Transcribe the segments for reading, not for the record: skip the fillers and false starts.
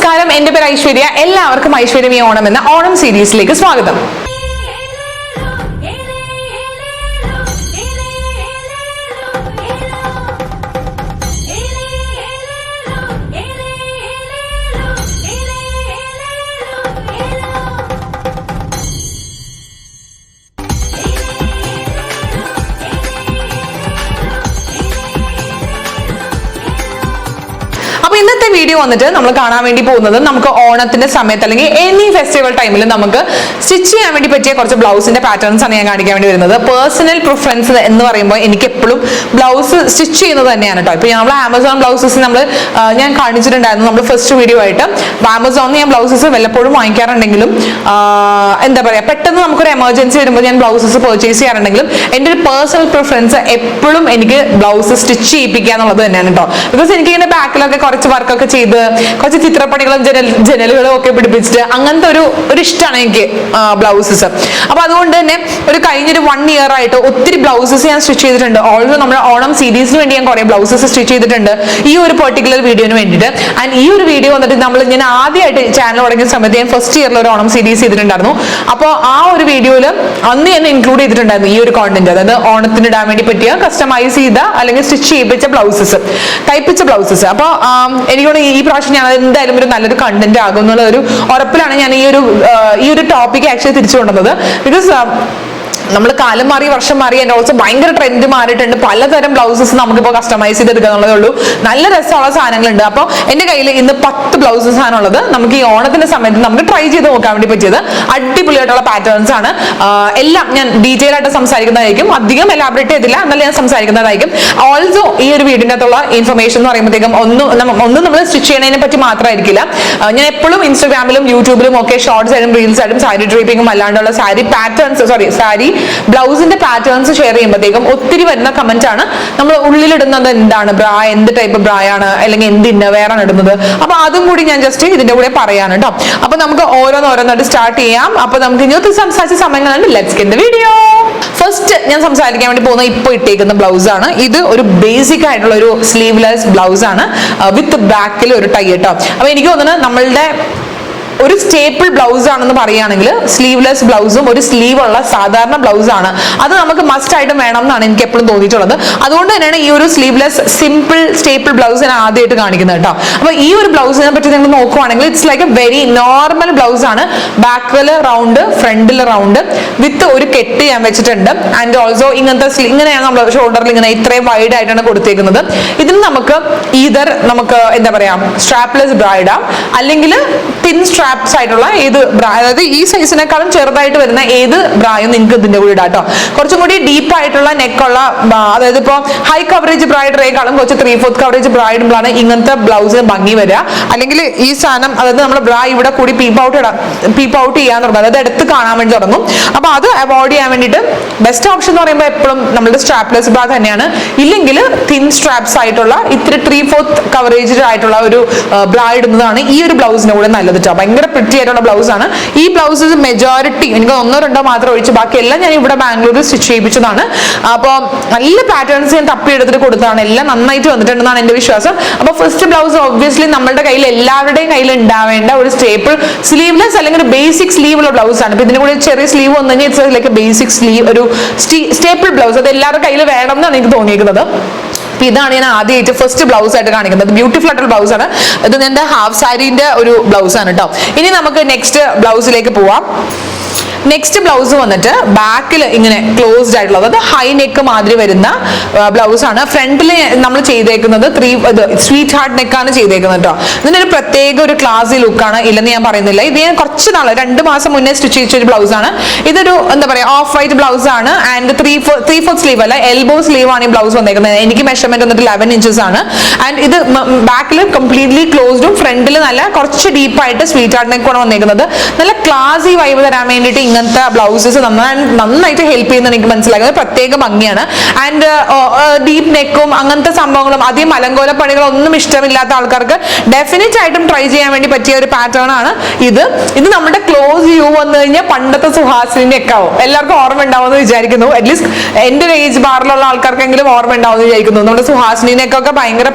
നമസ്കാരം, എൻ്റെ പേര് ഐശ്വര്യ. എല്ലാവർക്കും ഐശ്വര്യമേ ഓണം എന്ന ഓണം സീരീസിലേക്ക് സ്വാഗതം. അപ്പൊ ഇന്നത്തെ വീഡിയോ വന്നിട്ട് നമ്മൾ കാണാൻ വേണ്ടി പോകുന്നത് നമുക്ക് ഓണത്തിന്റെ സമയത്ത് അല്ലെങ്കിൽ എനി ഫെസ്റ്റിവൽ ടൈമിൽ നമുക്ക് സ്റ്റിച്ച് ചെയ്യാൻ വേണ്ടി പറ്റിയ കുറച്ച് ബ്ലൗസിന്റെ പാറ്റേൺസ് ആണ് ഞാൻ കാണിക്കാൻ വേണ്ടി വരുന്നത്. പേഴ്സണൽ പ്രിഫറൻസ് എന്ന് പറയുമ്പോൾ എനിക്ക് എപ്പോഴും ബ്ലൗസ് സ്റ്റിച്ച് ചെയ്യുന്നത് തന്നെയാണ് കേട്ടോ. ഇപ്പൊ നമ്മൾ ആമസോൺ ബ്ലൗസസ് ഞാൻ കാണിച്ചിട്ടുണ്ടായിരുന്നു നമ്മൾ ഫസ്റ്റ് വീഡിയോ ആയിട്ട്. ആമസോണിൽ ഞാൻ ബ്ലൗസസ് വല്ലപ്പോഴും വാങ്ങിക്കാറുണ്ടെങ്കിലും എന്താ പറയാ, പെട്ടെന്ന് നമുക്കൊരു എമർജൻസി വരുമ്പോൾ ഞാൻ ബ്ലൗസസ് പർച്ചേസ് ചെയ്യാറുണ്ടെങ്കിലും എൻ്റെ ഒരു പേഴ്സണൽ പ്രിഫറൻസ് എപ്പോഴും എനിക്ക് ബ്ലൗസ് സ്റ്റിച്ച് ചെയ്യിപ്പിക്കുക എന്നുള്ളത് തന്നെയാണ് കേട്ടോ. ബിക്കോസ് എനിക്ക് ഇങ്ങനെ ബാക്കിലൊക്കെ കുറച്ച് വർക്കൊക്കെ ചെയ്ത് കുറച്ച് ചിത്രപ്പണികളും ജനലുകളും ഒക്കെ പിടിപ്പിച്ചിട്ട് അങ്ങനത്തെ ഒരു ഇഷ്ടമാണ് എനിക്ക് ബ്ലൗസസ്. അപ്പൊ അതുകൊണ്ട് തന്നെ കഴിഞ്ഞൊരു 1 year ആയിട്ട് ഒത്തിരി ബ്ലൗസസ് ഞാൻ സ്റ്റിച്ച് ചെയ്തിട്ടുണ്ട്. ഓൾസോ നമ്മുടെ ഓണം സീരീസിന് വേണ്ടി ഞാൻ കുറെ ബ്ലൗസസ് സ്റ്റിച്ച് ചെയ്തിട്ടുണ്ട് ഈ ഒരു പെർട്ടിക്കുലർ വീഡിയോന് വേണ്ടിയിട്ട്. ആൻഡ് ഈ ഒരു വീഡിയോ വന്നിട്ട് ഞാൻ ആദ്യമായിട്ട് ചാനൽ തുടങ്ങിയ സമയത്ത് ഞാൻ ഫസ്റ്റ് ഇയറിൽ ഒരു ഓണം സീരീസ് ചെയ്തിട്ടുണ്ടായിരുന്നു. അപ്പോൾ ആ ഒരു വീഡിയോയിൽ അന്ന് ഞാൻ ഇൻക്ലൂഡ് ചെയ്തിട്ടുണ്ടായിരുന്നു ഈ ഒരു കോണ്ടന്റ്, അതായത് ഓണത്തിന് ഇടാൻ വേണ്ടി പറ്റിയ കസ്റ്റമൈസ് ചെയ്ത അല്ലെങ്കിൽ സ്റ്റിച്ച് ചെയ്യിപ്പിച്ച ബ്ലൗസസ്, തയ്പ്പിച്ച ബ്ലൗസസ്. അപ്പോൾ എനിക്കോട് ഈ പ്രാവശ്യം ഞാൻ എന്തായാലും ഒരു നല്ലൊരു കണ്ടന്റ് ആകും എന്നുള്ള ഒരു ഉറപ്പിലാണ് ഞാൻ ഈ ഒരു ടോപ്പിക് ആക്ച്വലി തിരിച്ചു കൊണ്ടുവന്നത്. ബിക്കോസ് നമ്മൾ കാലം മാറി വർഷം മാറി ആൻഡ് ഓൾസോ ഭയങ്കര ട്രെൻഡ് മാറിയിട്ടുണ്ട്. പലതരം ബ്ലൗസസ് നമുക്കിപ്പോൾ കസ്റ്റമൈസ് ചെയ്തെടുക്കുക എന്നുള്ളതേ ഉള്ളൂ. നല്ല രസമുള്ള സാധനങ്ങളുണ്ട്. അപ്പോൾ എൻ്റെ കയ്യിൽ ഇന്ന് 10 ബ്ലൗസസ് ആണുള്ളത്. നമുക്ക് ഈ ഓണത്തിന്റെ സമയത്ത് നമുക്ക് ട്രൈ ചെയ്ത് നോക്കാൻ വേണ്ടി പറ്റിയത് അടിപൊളിയായിട്ടുള്ള പാറ്റേൺസ് ആണ്. എല്ലാം ഞാൻ ഡീറ്റെയിൽ ആയിട്ട് സംസാരിക്കുന്നതായിരിക്കും, അധികം എലാബറേറ്റ് ചെയ്തില്ല എന്നാലും ഞാൻ സംസാരിക്കുന്നതായിരിക്കും. ഓൾസോ ഈ ഒരു വീടിൻ്റെ അകത്തുള്ള ഇൻഫർമേഷൻ എന്ന് പറയുമ്പോഴത്തേക്കും ഒന്നും നമ്മൾ സ്റ്റിച്ച് ചെയ്യണതിനെ പറ്റി മാത്രമായിരിക്കില്ല. ഞാൻ എപ്പോഴും ഇൻസ്റ്റാഗ്രാമിലും യൂട്യൂബിലും ഒക്കെ ഷോർട്സ് ആയിട്ടും റീൽസ് ആയിട്ടും സാരി ഡ്രേപ്പിങ്ങും അല്ലാണ്ടുള്ള സാരി ബ്ലൗസിന്റെ പാറ്റേൺസ് ഷെയർ ചെയ്യുമ്പോഴത്തേക്കും ഒത്തിരി വരുന്ന കമന്റ് ആണ് നമ്മൾ ഉള്ളിലിടുന്നത് എന്താണ് ബ്രാ, എന്ത് ടൈപ്പ് ബ്രായാണ് അല്ലെങ്കിൽ എന്ത് ഇന്നവെയർ ആണ് ഇടുന്നത്. അപ്പൊ അതും കൂടി ഞാൻ ജസ്റ്റ് ഇതിന്റെ കൂടെ പറയാൻ കേട്ടോ. അപ്പൊ നമുക്ക് ഓരോന്നോരോന്നായിട്ട് സ്റ്റാർട്ട് ചെയ്യാം. അപ്പൊ നമുക്ക് ഇന്നത്തെ സംസാരിച്ച സമയങ്ങളുണ്ട്. Let's get the video. First ഞാൻ സംസാരിക്കാൻ വേണ്ടി പോകുന്ന ഇപ്പൊ ഇട്ടേക്കുന്ന ബ്ലൗസ് ആണ്. ഇത് ഒരു ബേസിക് ആയിട്ടുള്ള ഒരു സ്ലീവ്ലെസ് ബ്ലൗസ് ആണ് വിത്ത് ബാക്കിൽ ഒരു ടൈ കേട്ടോ. അപ്പൊ എനിക്ക് തോന്നുന്നത് നമ്മളുടെ ഒരു സ്റ്റേപ്പിൾ ബ്ലൗസ് ആണെന്ന് പറയുകയാണെങ്കിൽ സ്ലീവ്ലെസ് ബ്ലൗസും ഒരു സ്ലീവ് ഉള്ള സാധാരണ ബ്ലൗസ് ആണ്. അത് നമുക്ക് മസ്റ്റ് ആയിട്ടും വേണം എന്നാണ് എനിക്ക് എപ്പോഴും തോന്നിയിട്ടുള്ളത്. അതുകൊണ്ട് തന്നെയാണ് ഈ ഒരു സ്ലീവ്ലെസ് സിമ്പിൾ സ്റ്റേപ്പിൾ ബ്ലൗസ് ഞാൻ ആദ്യമായിട്ട് കാണിക്കുന്നത് കേട്ടോ. അപ്പൊ ഈ ഒരു ബ്ലൗസിനെ പറ്റി നിങ്ങൾ നോക്കുവാണെങ്കിൽ it's like A very normal blouse ആണ്. ബാക്കിൽ റൗണ്ട്, ഫ്രണ്ടിൽ റൗണ്ട് വിത്ത് ഒരു കെട്ട് ഞാൻ വെച്ചിട്ടുണ്ട്. ആൻഡ് ഓൾസോ ഇങ്ങനെയാണ് നമ്മൾ ഷോൾഡറിൽ ഇങ്ങനെ ഇത്രയും വൈഡ് ആയിട്ടാണ് കൊടുത്തേക്കുന്നത്. ഇതിന് നമുക്ക് നമുക്ക് എന്താ പറയാ സ്ട്രാപ്ലെസ് ബ്രാ ഇടാം, അല്ലെങ്കിൽ തിൻ സ്ട്രാപ്സ് ആയിട്ടുള്ള ഏത് ബ്രാ, അതായത് ഈ സൈസിനേക്കാളും ചെറുതായിട്ട് വരുന്ന ഏത് ബ്രായും നിങ്ങൾക്ക് ഇതിന്റെ കൂടെ ഇടാം കേട്ടോ. കുറച്ചും കൂടി ഡീപ്പ് ആയിട്ടുള്ള നെക്കുള്ള, അതായത് ഇപ്പോൾ ഹൈ കവറേജ് ബ്രാ ഇടുന്നേക്കാളും കുറച്ച് 3/4 കവറേജ് ബ്രാ ഇടുമ്പോഴാണ് ഇങ്ങനത്തെ ബ്ലൗസിന് ഭംഗി വരിക. അല്ലെങ്കിൽ ഈ സാധനം, അതായത് നമ്മുടെ ബ്രാ ഇവിടെ കൂടി പീപ്പ് ഔട്ട് ചെയ്യാൻ തുടങ്ങും, അതായത് എടുത്ത് കാണാൻ വേണ്ടി തുടങ്ങും. അപ്പൊ അത് അവോയ്ഡ് ചെയ്യാൻ വേണ്ടിയിട്ട് ബെസ്റ്റ് ഓപ്ഷൻ എന്ന് പറയുമ്പോൾ എപ്പോഴും നമ്മുടെ സ്ട്രാപ്ലെസ് ബ്രാ തന്നെയാണ്. ഇല്ലെങ്കിൽ തിൻ സ്ട്രാപ്സ് ആയിട്ടുള്ള ഇത്തിരി 3/4 കവറേജ് ആയിട്ടുള്ള ഒരു ബ്രാ ഇടുന്നതാണ് ഈ ഒരു ബ്ലൗസിന്റെ കൂടെ നല്ലത് കേട്ടോ. ഭയങ്കര പ്രിറ്റി ആയിട്ടുള്ള ബ്ലൗസ് ആണ്. ഈ ബ്ലൗസസ് മെജോറിറ്റി എനിക്ക് 1-2 മാത്രം ഒഴിച്ച് ബാക്കിയെല്ലാം ഞാൻ ഇവിടെ ബാംഗ്ലൂരിൽ സ്റ്റിച്ച് ചെയ്യിപ്പിച്ചതാണ്. അപ്പോൾ നല്ല പാറ്റേൺസ് ഞാൻ തപ്പിയെടുത്തിട്ട് കൊടുത്തതാണ്. എല്ലാം നന്നായിട്ട് വന്നിട്ടുണ്ടെന്നാണ് എൻ്റെ വിശ്വാസം. അപ്പോൾ ഫസ്റ്റ് ബ്ലൗസ് ഒബ്വിയസ്ലി നമ്മുടെ കയ്യിൽ എല്ലാവരുടെയും കയ്യിൽ ഉണ്ടാവേണ്ട ഒരു സ്റ്റേപ്പിൾ സ്ലീവ്ലെസ് അല്ലെങ്കിൽ ഒരു ബേസിക് സ്ലീവ് ഉള്ള ബ്ലൗസ് ആണ്. ഇതിന്റെ കൂടെ ചെറിയ സ്ലീവ് വന്നു കഴിഞ്ഞാൽ ഇറ്റ്സ് ലൈക്ക് ബേസിക് സ്ലീവ്, ഒരു സ്റ്റേപ്പിൾ ബ്ലൗസ്. അത് എല്ലാവരുടെ കയ്യിൽ വേണം എന്നാണ് എനിക്ക് തോന്നിയിരിക്കുന്നത്. ഇതാണ് ഞാൻ ആദ്യമായിട്ട് ഫസ്റ്റ് ബ്ലൗസ് ആയിട്ട് കാണിക്കുന്നത്. ബ്യൂട്ടിഫുൾ ആയിട്ടുള്ള ബ്ലൗസ് ആണ് ഇത്. എൻ്റെ ഹാഫ് സാരിന്റെ ഒരു ബ്ലൗസ് ആണ് കേട്ടോ. ഇനി നമുക്ക് നെക്സ്റ്റ് ബ്ലൗസിലേക്ക് പോവാം. നെക്സ്റ്റ് ബ്ലൗസ് വന്നിട്ട് ബാക്കിൽ ഇങ്ങനെ ക്ലോസ്ഡ് ആയിട്ടുള്ളത്, അത് ഹൈ നെക്ക് മാതിരി വരുന്ന ബ്ലൗസ് ആണ്. ഫ്രണ്ടിൽ നമ്മൾ ചെയ്തേക്കുന്നത് സ്വീറ്റ് ഹാർട്ട് നെക്കാണ് ചെയ്തേക്കുന്നത് കേട്ടോ. ഇതിന്റെ ഒരു പ്രത്യേക ഒരു ക്ലാസി ലുക്കാണ്, ഇല്ലെന്ന് ഞാൻ പറയുന്നില്ല. ഇത് ഞാൻ കുറച്ച് നാൾ 2 മാസം മുന്നേ സ്റ്റിച്ച് ചെയ്ത ഒരു ബ്ലൗസ് ആണ്. ഇതൊരു എന്താ പറയാ ഓഫ് വൈറ്റ് ബ്ലൗസ് ആണ്. ആൻഡ് 3/4 സ്ലീവ് അല്ല, എൽബോ സ്ലീവ് ആണ് ഈ ബ്ലൗസ് വന്നേക്കുന്നത്. എനിക്ക് മെഷർമെന്റ് വന്നിട്ട് 11 inches ആണ്. ആൻഡ് ഇത് ബാക്കിൽ കംപ്ലീറ്റ്ലി ക്ലോസ്ഡും ഫ്രണ്ടിൽ നല്ല കുറച്ച് ഡീപ്പായിട്ട് സ്വീറ്റ് ഹാർട്ട് നെക്കാണ് വന്നേക്കുന്നത്. നല്ല ക്ലാസി വൈബ് തരാൻ വേണ്ടിയിട്ട് ഇങ്ങനത്തെ ബ്ലൗസസ് നന്നായിട്ട് ഹെൽപ്പ് ചെയ്യുന്ന എനിക്ക് മനസ്സിലാക്കുന്നത് പ്രത്യേക ഭംഗിയാണ്. ആൻഡ് ഡീപ്പ് നെക്കും അങ്ങനത്തെ സംഭവങ്ങളും അധികം അലങ്കോല പണികളൊന്നും ഇഷ്ടമില്ലാത്ത ആൾക്കാർക്ക് ഡെഫിനറ്റ് ആയിട്ടും ട്രൈ ചെയ്യാൻ വേണ്ടി പറ്റിയ ഒരു പാറ്റേൺ ആണ് ഇത്. ഇത് നമ്മുടെ ക്ലോസ് വ്യൂ വന്നു കഴിഞ്ഞാൽ പണ്ടത്തെ സുഹാസിനിന്റെ ഒക്കെ ആവും, എല്ലാവർക്കും ഓർമ്മ ഉണ്ടാവുമെന്ന് വിചാരിക്കുന്നു. അറ്റ്ലീസ്റ്റ് എന്റെ ഒരു ഏജ് ബാറിലുള്ള ആൾക്കാർക്കെങ്കിലും ഓർമ്മ ഉണ്ടാവുമെന്ന് വിചാരിക്കുന്നു. നമ്മുടെ സുഹാസിനിയൊക്കെ ഭയങ്കര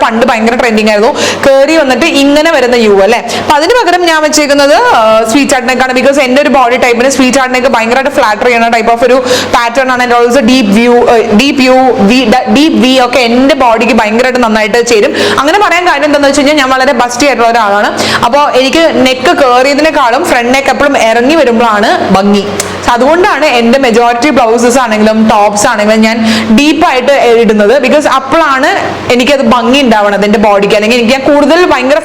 ട്രെൻഡിങ് ആയിരുന്നു. കയറി വന്നിട്ട് ഇങ്ങനെ വരുന്ന യു അല്ലെ. അപ്പൊ അതിന് പകരം ഞാൻ വെച്ചേക്കുന്നത് സ്വീറ്റ് ഹാർട്ട് നെക്കാണ്. ബിക്കോസ് എന്റെ ഒരു ബോഡി ടൈപ്പിന് സ്വീറ്റ് ഹാർട്ട് നെക്ക് ഭയങ്കരമായിട്ട് ഫ്ലാറ്റർ ചെയ്യുന്ന ടൈപ്പ് ഓഫ് ഒരു പാറ്റേൺ ആണ്. ആൻഡ് ഓൾസോ ഡീപ് വി ഒക്കെ എന്റെ ബോഡിക്ക് ഭയങ്കരമായിട്ട് നന്നായിട്ട് ചേരും. അങ്ങനെ പറയാൻ കാര്യം എന്താണെന്ന് വെച്ച് കഴിഞ്ഞാൽ ഞാൻ വളരെ ബസ്റ്റി ആയിട്ടുള്ള ഒരാളാണ്. അപ്പോൾ എനിക്ക് നെക്ക് കയറിയതിനേക്കാളും ഫ്രണ്ട് നെക്ക് എപ്പോഴും ഇറങ്ങി വരുമ്പോഴാണ് ഭംഗി. അതുകൊണ്ടാണ് എന്റെ മെജോറിറ്റി ബ്ലൗസസ് ആണെങ്കിലും ടോപ്സ് ആണെങ്കിലും ഞാൻ ഡീപ്പായിട്ട് ഇടുന്നത്. ബിക്കോസ് അപ്പോഴാണ് എനിക്കത് ഭംഗി ഉണ്ടാവണത് എന്റെ ബോഡിക്ക്. അല്ലെങ്കിൽ എനിക്ക് കൂടുതൽ ഭയങ്കര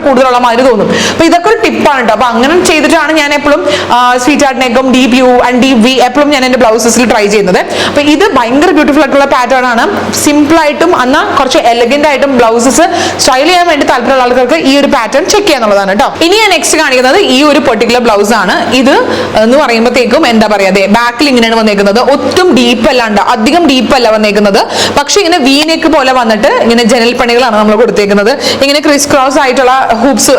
കൂടുതലുള്ള മാതിരി തോന്നും. അപ്പൊ ഇതൊക്കെ ഒരു ടിപ്പാണ് കേട്ടോ. അപ്പൊ അങ്ങനെ ചെയ്തിട്ടാണ് ഞാൻ എപ്പോഴും സ്വീറ്റ് ഹാർട്ട് നെക്കും deep you and deep we എപ്പോഴും ഞാൻ എന്റെ ബ്ലൗസസിൽ ട്രൈ ചെയ്യുന്നത്. അപ്പൊ ഇത് ഭയങ്കര ബ്യൂട്ടിഫുൾ ആയിട്ടുള്ള പാറ്റേൺ ആണ്. സിമ്പിൾ ആയിട്ടും എന്നാൽ കുറച്ച് എലഗന്റ് ആയിട്ടും ബ്ലൗസസ് സ്റ്റൈൽ ചെയ്യാൻ വേണ്ടി താല്പര്യമുള്ള ആൾക്കാർക്ക് ഈ ഒരു പാറ്റേൺ ചെക്ക് ചെയ്യാന്നുള്ളതാണ് കേട്ടോ. ഇനി ഞാൻ നെക്സ്റ്റ് കാണിക്കുന്നത് ഈ ഒരു പെർട്ടിക്കുലർ ബ്ലൗസ് ആണ്. ഇത് എന്ന് പറയുമ്പോഴത്തേക്കും എന്താ പറയാ, ബാക്കിൽ ഇങ്ങനെയാണ് വന്നേക്കുന്നത്. ഒട്ടും ഡീപ്പ് അല്ലാണ്ട് അധികം ഡീപ്പ് അല്ല വന്നേക്കുന്നത്. പക്ഷെ ഇങ്ങനെ വി നെക്ക് പോലെ വന്നിട്ട് ഇങ്ങനെ ജനൽ പണികളാണ് നമ്മൾ കൊടുത്തേക്കുന്നത്. ഇങ്ങനെ ക്രിസ് ക്രോസ് ആയിട്ടുള്ള ഹൂപ്സ്,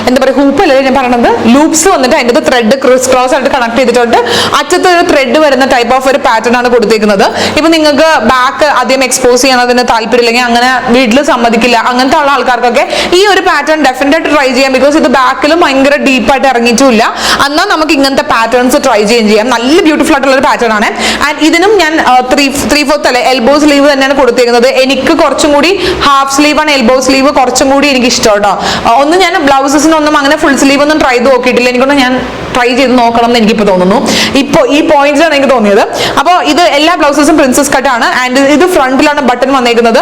എന്താ പറയുക, ഹൂപ്പ് അല്ലേ ഞാൻ പറയണത്, ലൂപ്സ് വന്നിട്ട് അതിന്റെ ത്രെഡ് ക്രിസ് ക്രോസ് ആയിട്ട് കണക്ട് ചെയ്തിട്ടുണ്ട്. അറ്റത്ത് ഒരു ത്രെഡ് വരുന്ന ടൈപ്പ് ഓഫ് ഒരു പാറ്റേൺ ആണ് കൊടുത്തേക്കുന്നത്. ഇപ്പൊ നിങ്ങൾക്ക് ബാക്ക് ആദ്യം എക്സ്പോസ് ചെയ്യാനതിന് താല്പര്യമില്ലെങ്കിൽ, അങ്ങനെ വീട്ടിൽ സമ്മതിക്കില്ല, അങ്ങനത്തെ ഉള്ള ആൾക്കാർക്കൊക്കെ ഈ ഒരു പാറ്റേൺ ഡെഫിനറ്റ് ട്രൈ ചെയ്യാം. ബിക്കോസ് ഇത് ബാക്കിലും ഭയങ്കര ഡീപ്പായിട്ട് ഇറങ്ങിയിട്ടില്ല. എന്നാൽ നമുക്ക് ഇങ്ങനത്തെ പാറ്റേൺസ് ട്രൈ ചെയ്യാം. നല്ല ബ്യൂട്ടിഫുൾ ആയിട്ടുള്ള ഒരു പാറ്റേൺ ആണ്. ആൻഡ് ഇതിനും ഞാൻ 3/4 അല്ലെ എൽബോ സ്ലീവ് തന്നെയാണ് കൊടുത്തേക്കുന്നത്. എനിക്ക് കുറച്ചും കൂടി ഹാഫ് സ്ലീവ് ആണ് എൽബോ സ്ലീവ് കുറച്ചും കൂടി എനിക്ക് ഇഷ്ടം കേട്ടോ. ഒന്നും ഞാൻ ബ്ലൗസസിനൊന്നും അങ്ങനെ ഫുൾ സ്ലീവ് ഒന്നും ട്രൈ ചെയ്ത് നോക്കിയിട്ടില്ല. എനിക്കൊന്നും ഞാൻ ട്രൈ ചെയ്ത് നോക്കണം എന്ന് എനിക്കിപ്പോൾ തോന്നുന്നു. ഇപ്പോൾ ഈ പോയിന്റ്സിലാണ് എനിക്ക് തോന്നിയത്. അപ്പോൾ ഇത് എല്ലാ ബ്ലൗസസും പ്രിൻസസ് കട്ട് ആണ്. ആൻഡ് ഇത് ഫ്രണ്ടിലാണ് ബട്ടൺ വന്നേക്കുന്നത്.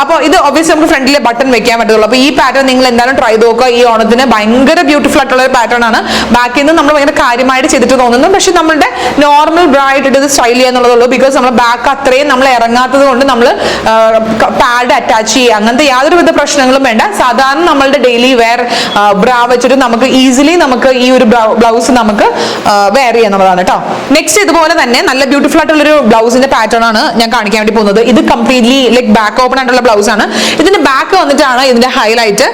അപ്പോൾ ഇത് ഒബ്വിയസ്ലി നമുക്ക് ഫ്രണ്ടിലെ ബട്ടൺ വെക്കാൻ പറ്റുള്ളൂ. അപ്പോൾ ഈ പാറ്റേൺ നിങ്ങൾ എന്തായാലും ട്രൈ ചെയ്ത് നോക്കുക. ഈ ഓണത്തിന് ഭയങ്കര ബ്യൂട്ടിഫുൾ ആയിട്ടുള്ള ഒരു പാറ്റേൺ ആണ്. ബാക്കിൽ നിന്ന് നമ്മൾ ഭയങ്കര കാര്യമായിട്ട് ചെയ്തിട്ട് തോന്നുന്നു. പക്ഷെ നമ്മുടെ നോർമൽ ബ്രൈഡ് ഇത് സ്റ്റൈൽ ചെയ്യാന്നുള്ളതുള്ളൂ. ബിക്കോസ് നമ്മൾ ബാക്ക് അത്രയും നമ്മൾ ഇറങ്ങാത്തത് കൊണ്ട് നമ്മൾ പാഡ് അറ്റാച്ച് ചെയ്യുക അങ്ങനത്തെ യാതൊരുവിധ പ്രശ്നങ്ങളും വേണ്ട. സാധാരണ നമ്മളുടെ ഡെയിലി വെയർ ബ്രാ വെച്ചിട്ട് നമുക്ക് ഈസിലി നമുക്ക് ഈ ഒരു ബ്ലൗസ് നമുക്ക് വെയർ ചെയ്യാന്നുള്ളതാണ് കേട്ടോ. നെക്സ്റ്റ് ഇതുപോലെ തന്നെ നല്ല ബ്യൂട്ടിഫുൾ ആയിട്ടുള്ള ഒരു ബ്ലൗസിന്റെ പാറ്റേൺ ആണ് ഞാൻ കാണിക്കാൻ വേണ്ടി പോകുന്നത്. ഇത് കംപ്ലീറ്റ്ലി ലൈക്ക് ബാക്ക് ഓപ്പൺ ആയിട്ടുള്ള ബ്ലൗസ് ആണ്. ഇതിന്റെ ബാക്ക് വന്നിട്ടാണ് ഇതിന്റെ ഹൈലൈറ്റ്.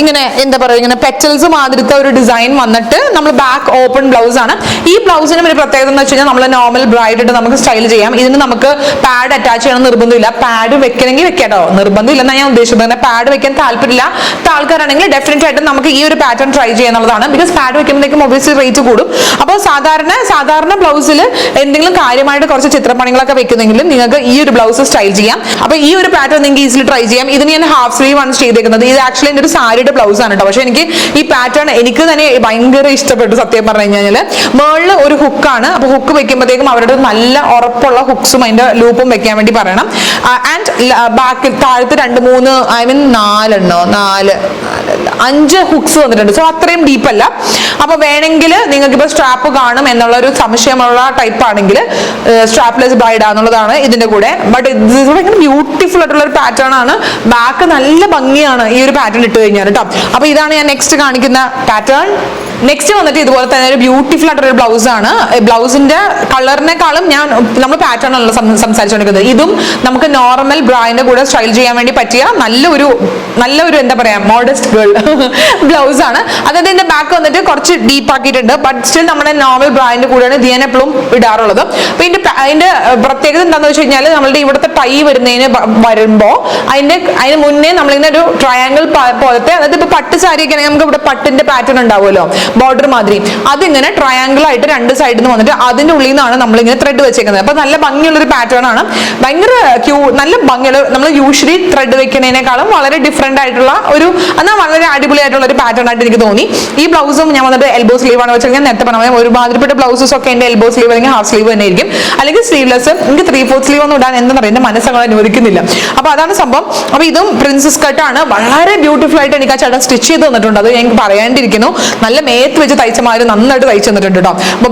ഇങ്ങനെ എന്താ പറയുക, ഇങ്ങനെ പെറ്റൽസ് മാതിരത്തെ ഒരു ഡിസൈൻ വന്നിട്ട് നമ്മൾ ബാക്ക് ഓപ്പൺ ബ്ലൗസ് ആണ്. ഈ ബ്ലൗസിനും ഒരു പ്രത്യേകത എന്ന് വെച്ച് കഴിഞ്ഞാൽ നമ്മൾ നോർമൽ ബ്രൈഡ് ഇട്ട് നമുക്ക് സ്റ്റൈൽ ചെയ്യാം. ഇതിന് നമുക്ക് പാഡ് അറ്റാച്ച് ചെയ്യണം നിർബന്ധമില്ല. പാഡ് വെക്കണമെങ്കിൽ വെക്കാട്ടോ, നിർബന്ധമില്ല എന്നാണ് ഞാൻ ഉദ്ദേശിച്ചത്. പാഡ് വെക്കാൻ താല്പര്യമില്ല ആൾക്കാരാണെങ്കിൽ ഡെഫിനറ്റ് ആയിട്ട് നമുക്ക് ഈ ഒരു പാറ്റേൺ ട്രൈ ചെയ്യാന്നുള്ളതാണ്. ബിക്കോസ് പാഡ് വെക്കുമ്പോഴേക്കും ഒബ്വിയസ്ലി റേറ്റ് കൂടും. അപ്പോൾ സാധാരണ ബ്ലൗസിൽ എന്തെങ്കിലും കാര്യമായിട്ട് കുറച്ച് ചിത്രപ്പണികളൊക്കെ വെക്കുന്നെങ്കിലും നിങ്ങൾക്ക് ഈ ഒരു ബ്ലൗസ് സ്റ്റൈൽ ചെയ്യാം. അപ്പോൾ ഈ ഒരു പാറ്റേൺ നിങ്ങൾക്ക് ഈസിലി ട്രൈ ചെയ്യാം. ഇതിന് ഞാൻ ഹാഫ് സ്ലീവ് ആണ് ചെയ്തേക്കുന്നത്. ഇത് ആക്ച്വലി എൻ്റെ ഒരു സാരിയുടെ ബ്ലൗസ് ആണ് കേട്ടോ. പക്ഷെ എനിക്ക് ഈ പാറ്റേൺ എനിക്ക് തന്നെ ഭയങ്കര ഇഷ്ടപ്പെട്ടു. സത്യം പറഞ്ഞു കഴിഞ്ഞാൽ മേളിൽ ഒരു ഹുക്കാണ്. അപ്പോൾ ഹുക്ക് വെക്കുമ്പോഴത്തേക്കും അവരുടെ നല്ല ഉറപ്പുള്ള ഹുക്സും അതിന്റെ ലൂപ്പും വെക്കാൻ വേണ്ടി പറയണം. ആൻഡ് ബാക്കിൽ താഴത്ത് 5 ഹുക്സ് വന്നിട്ടുണ്ട്. സോ അത്രയും ഡീപ്പല്ല. അപ്പൊ വേണമെങ്കിൽ നിങ്ങൾക്ക് ഇപ്പൊ സ്ട്രാപ്പ് കാണും എന്നുള്ള ഒരു സംശയമുള്ള ടൈപ്പ് ആണെങ്കിൽ സ്ട്രാപ്ലെസ് ബ്രൈഡ് ആണെന്നുള്ളതാണ് ഇതിന്റെ കൂടെ. ബട്ട് ഇത് ഭയങ്കര ബ്യൂട്ടിഫുൾ ആയിട്ടുള്ള ഒരു പാറ്റേൺ ആണ്. ബാക്ക് നല്ല ഭംഗിയാണ് ഈ ഒരു പാറ്റേൺ ഇട്ട് കഴിഞ്ഞാൽ കേട്ടോ. അപ്പൊ ഇതാണ് ഞാൻ നെക്സ്റ്റ് കാണിക്കുന്ന പാറ്റേൺ. നെക്സ്റ്റ് വന്നിട്ട് ഇതുപോലെ തന്നെ ഒരു ബ്യൂട്ടിഫുൾ ആയിട്ടുള്ള ബ്ലൗസ് ആണ്. ബ്ലൗസിന്റെ കളറിനെക്കാളും നമ്മൾ പാറ്റേൺ ആണല്ലോ സംസാരിച്ചുകൊണ്ടിരിക്കുന്നത്. ഇതും നമുക്ക് നോർമൽ ബ്രാൻഡിന്റെ കൂടെ സ്റ്റൈൽ ചെയ്യാൻ വേണ്ടി പറ്റിയ നല്ലൊരു എന്താ പറയാ മോഡസ്റ്റ് ഗേൾ ബ്ലൗസ് ആണ്. അതായത് ഇതിന്റെ ബാക്ക് വന്നിട്ട് കുറച്ച് ഡീപ്പ് ആക്കിയിട്ടുണ്ട്. ബട്ട് സ്റ്റിൽ നമ്മുടെ നോർമൽ ബ്രാൻഡിന്റെ കൂടെയാണ് ഇത് ഞാൻ എപ്പോഴും ഇടാറുള്ളത്. അപ്പൊ അതിന്റെ പ്രത്യേകത എന്താണെന്ന് വെച്ച് കഴിഞ്ഞാൽ നമ്മളുടെ ഇവിടുത്തെ ടൈ വരുമ്പോ അതിന് മുന്നേ നമ്മളിങ്ങനെ ഒരു ട്രയാങ്കിൾ പോലത്തെ, അതായത് ഇപ്പൊ പട്ട് സാരി ഒക്കെ ആണെങ്കിൽ നമുക്ക് ഇവിടെ പട്ടിന്റെ പാറ്റേൺ ഉണ്ടാവുമല്ലോ, ബോർഡർ മാതിരി. അതിങ്ങനെ ട്രയാങ്കിൾ ആയിട്ട് രണ്ട് സൈഡിൽ നിന്ന് വന്നിട്ട് അതിന്റെ ഉള്ളിൽ നിന്നാണ് നമ്മളിങ്ങനെ ത്രെഡ് വെച്ചേക്കുന്നത്. അപ്പൊ നല്ല ഭംഗിയുള്ള ഒരു പാറ്റേൺ ആണ്. ഭയങ്കര നല്ല ഭംഗിയുള്ള, നമ്മൾ യൂഷ്വലി ത്രെഡ് വെക്കുന്നതിനേക്കാളും വളരെ ഡിഫറെന്റ് ആയിട്ടുള്ള എന്നാൽ വളരെ അടിപൊളിയായിട്ടുള്ള ഒരു പാറ്റേൺ ആയിട്ട് എനിക്ക് തോന്നി. ഈ ബ്ലൗസും ഞാൻ വന്നിട്ട് എൽബോ സ്ലീവ് ആണ് വെച്ചാൽ നേരത്തെ പറഞ്ഞാൽ ഒരുമാതിരിപ്പെട്ട ബ്ലൗസസ് ഒക്കെ എന്റെ എൽബോ സ്ലീവ് അല്ലെങ്കിൽ ഹാഫ് സ്ലീവ് തന്നെ ആയിരിക്കും, അല്ലെങ്കിൽ സ്ലീവ്ലെസ്. എനിക്ക് 3/4 സ്ലീവ് ഒന്നും ഇടാൻ എന്താ പറയുക, എന്റെ മനസ്സങ്ങൾ അനുവദിക്കുന്നില്ല. അപ്പൊ അതാണ് സംഭവം. അപ്പൊ ഇതും പ്രിൻസസ് കട്ടാണ്. വളരെ ബ്യൂട്ടിഫുൾ ആയിട്ട് എനിക്ക് ആ ചേട്ടൻ സ്റ്റിച്ച് ചെയ്ത് തന്നിട്ടുണ്ട്. അത് എനിക്ക് പറയാണ്ടിരിക്കുന്നു. നല്ല മേത്ത് വെച്ച് തയ്ച്ചമാര് നന്നായിട്ട് തയ്ച്ചു തന്നിട്ടുണ്ട് കേട്ടോ. അപ്പൊ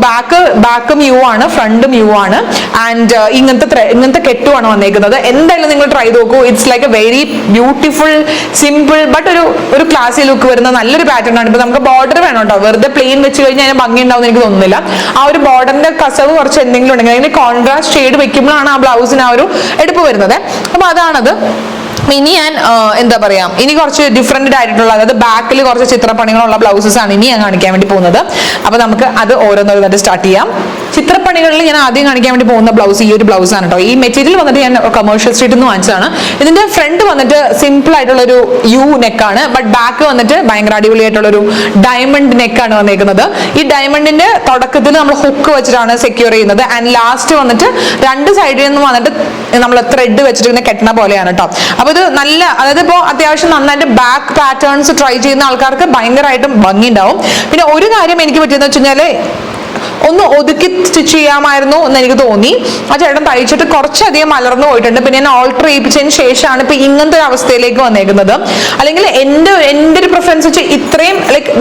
ബാക്കും യു ആണ്, ഫ്രണ്ടും യു ആണ്. ആൻഡ് ഇങ്ങനത്തെ കെട്ടുമാണ് വന്നേക്കുന്നത്. എന്തായാലും നിങ്ങൾ ട്രൈ നോക്കൂ. It's like A very beautiful simple but ഒരു ക്ലാസി ലുക്ക് വരുന്ന നല്ലൊരു പാറ്റേൺ ആണ്. ഇപ്പൊ നമുക്ക് ബോർഡർ വേണം കേട്ടോ. വെറുതെ പ്ലെയിൻ വെച്ച് കഴിഞ്ഞാൽ അതിന് ഭംഗി ഉണ്ടാവും എനിക്ക് തോന്നുന്നില്ല. ആ ഒരു ബോർഡറിന്റെ കസവ് കുറച്ച് എന്തെങ്കിലും ഉണ്ടെങ്കിൽ അതിന് കോൺട്രാസ്റ്റ് ഷെയ്ഡ് വെക്കുമ്പോഴാണ് ആ ബ്ലൗസിന് ആ ഒരു എടുപ്പ് വരുന്നത്. അപ്പൊ അതാണത്. ഇനി ഞാൻ എന്താ പറയാ, ഇനി കുറച്ച് ഡിഫറെന്റ് ആയിട്ടുള്ള, അതായത് ബാക്കിൽ കുറച്ച് ചിത്രപ്പണികളുള്ള ബ്ലൗസസ് ആണ് ഇനി ഞാൻ കാണിക്കാൻ വേണ്ടി പോകുന്നത്. അപ്പൊ നമുക്ക് അത് ഓരോന്നോരോന്നായിട്ട് സ്റ്റാർട്ട് ചെയ്യാം. ചിത്രപ്പണികളിൽ ഞാൻ ആദ്യം കാണിക്കാൻ വേണ്ടി പോകുന്ന ബ്ലൗസ് ഈ ഒരു ബ്ലൗസ് ആണ് കേട്ടോ. ഈ മെറ്റീരിയൽ വന്നിട്ട് ഞാൻ കമേഴ്ഷ്യൽ സ്ട്രീറ്റിൽ നിന്ന് വാങ്ങിച്ചതാണ്. ഇതിന്റെ ഫ്രണ്ട് വന്നിട്ട് സിമ്പിൾ ആയിട്ടുള്ള ഒരു യു നെക്കാണ്. ബട്ട് ബാക്ക് വന്നിട്ട് ഭയങ്കര അടിപൊളിയായിട്ടുള്ള ഒരു ഡയമണ്ട് നെക്കാണ് വന്നേക്കുന്നത്. ഈ ഡയമണ്ടിന്റെ തുടക്കത്തിൽ നമ്മൾ ഹുക്ക് വെച്ചിട്ടാണ് സെക്യൂർ ചെയ്യുന്നത്. ആൻഡ് ലാസ്റ്റ് വന്നിട്ട് രണ്ട് സൈഡിൽ നിന്ന് വന്നിട്ട് നമ്മൾ ത്രെഡ് വെച്ചിട്ട് ഇങ്ങനെ കെട്ടണ പോലെയാണ് കേട്ടോ. അപ്പൊ ഇത് നല്ല, അതായത് ഇപ്പോൾ അത്യാവശ്യം നന്നായിട്ട് ബാക്ക് പാറ്റേൺസ് ട്രൈ ചെയ്യുന്ന ആൾക്കാർക്ക് ഭയങ്കരമായിട്ടും ഭംഗി ഉണ്ടാവും. പിന്നെ ഒരു കാര്യം എനിക്ക് പറ്റിയെന്ന് വെച്ച് കഴിഞ്ഞാല് ഒന്ന് ഒതുക്കി സ്റ്റിച്ച് ചെയ്യാമായിരുന്നു എന്ന് എനിക്ക് തോന്നി. ആ ചേട്ടൻ തയ്ച്ചിട്ട് കുറച്ചധികം മലർന്നു പോയിട്ടുണ്ട്. പിന്നെ ഞാൻ ഓൾട്ടർ ചെയ്യിപ്പിച്ചതിന് ശേഷമാണ് ഇപ്പൊ ഇങ്ങനത്തെ ഒരു അവസ്ഥയിലേക്ക് വന്നേക്കുന്നത്. അല്ലെങ്കിൽ എൻ്റെ ഒരു പ്രിഫറൻസ് വെച്ച് ഇത്രയും ലൈക്ക്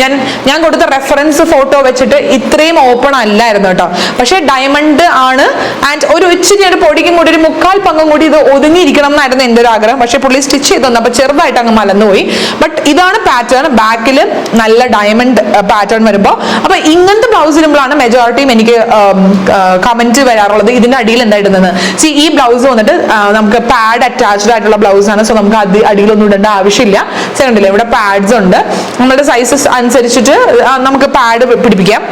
ഞാൻ കൊടുത്ത റെഫറൻസ് ഫോട്ടോ വെച്ചിട്ട് ഇത്രയും ഓപ്പൺ അല്ലായിരുന്നു കേട്ടോ. പക്ഷെ ഡയമണ്ട് ആണ്. ആൻഡ് ഒരു ഇച്ചിരി ഒരു പൊടിക്കും കൂടി ഒരു 3/4 പങ്കും കൂടി ഇത് ഒതുങ്ങിയിരിക്കണം എന്നായിരുന്നു എൻ്റെ ഒരു ആഗ്രഹം. പക്ഷെ പുള്ളി സ്റ്റിച്ച് ചെയ്ത് തന്നു. അപ്പൊ ചെറുതായിട്ട് അങ്ങ് മലന്നുപോയി. ബട്ട് ഇതാണ് പാറ്റേൺ. ബാക്കിൽ നല്ല ഡയമണ്ട് പാറ്റേൺ വരുമ്പോൾ അപ്പൊ ഇങ്ങനത്തെ ബ്ലൗസ് ഇടുമ്പോഴാണ് മെജോറിറ്റിയും എനിക്ക് കമന്റ് വരാറുള്ളത്. ഇതിന്റെ അടിയിൽ എന്താ ഇടുന്നത്? ഈ ബ്ലൗസ് വന്നിട്ട് നമുക്ക് പാഡ് അറ്റാച്ച്ഡ് ആയിട്ടുള്ള ബ്ലൗസ് ആണ്. സോ നമുക്ക് അടിയിലൊന്നും ഇടേണ്ട ആവശ്യമില്ല. കണ്ടില്ലേ, ഇവിടെ പാഡ്സ് ഉണ്ട്. നമ്മുടെ സൈസസ് അനുസരിച്ചിട്ട് നമുക്ക് പാഡ് പിടിപ്പിക്കാം.